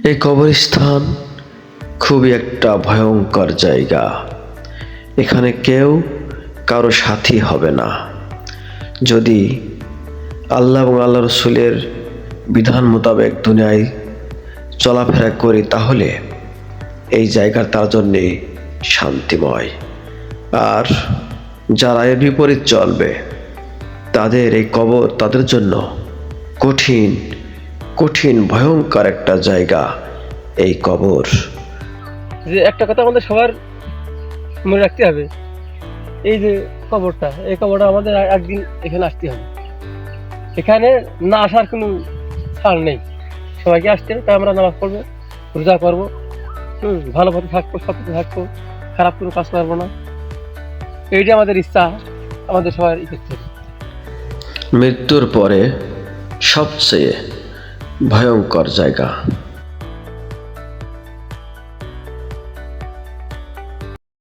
এই কবরস্থান খুবই একটা ভয়ঙ্কর জায়গা। এখানে কেউ কারো সাথী হবে না। যদি আল্লাহ এবং আল্লাহ রসুলের বিধান মোতাবেক দুনিয়ায় চলাফেরা করি তাহলে এই জায়গা তার জন্যে শান্তিময়। আর যারা এর বিপরীত চলবে তাদের এই কবর তাদের জন্য কঠিন কঠিন ভয়ঙ্কর একটা জায়গা এই কবর। যে একটা কথা আমাদের সবার মনে রাখতে হবে, এই যে কবরটা, এই কবরটা আমাদের একদিন এখানে আসতে হবে। এখানে না আসার কোনো ছাড় নেই। সবাইকে আসতে হবে, তাই আমরা নামাজ পড়বো, রোজা করবো, ভালো পথে থাকবো, সত্যতে থাকবো, খারাপ কোনো কাজ করবো না। এইটা আমাদের ইচ্ছা, আমাদের সবার ই করতে হবে। মৃত্যুর পরে সবচেয়ে ভয়ঙ্কর জায়গা।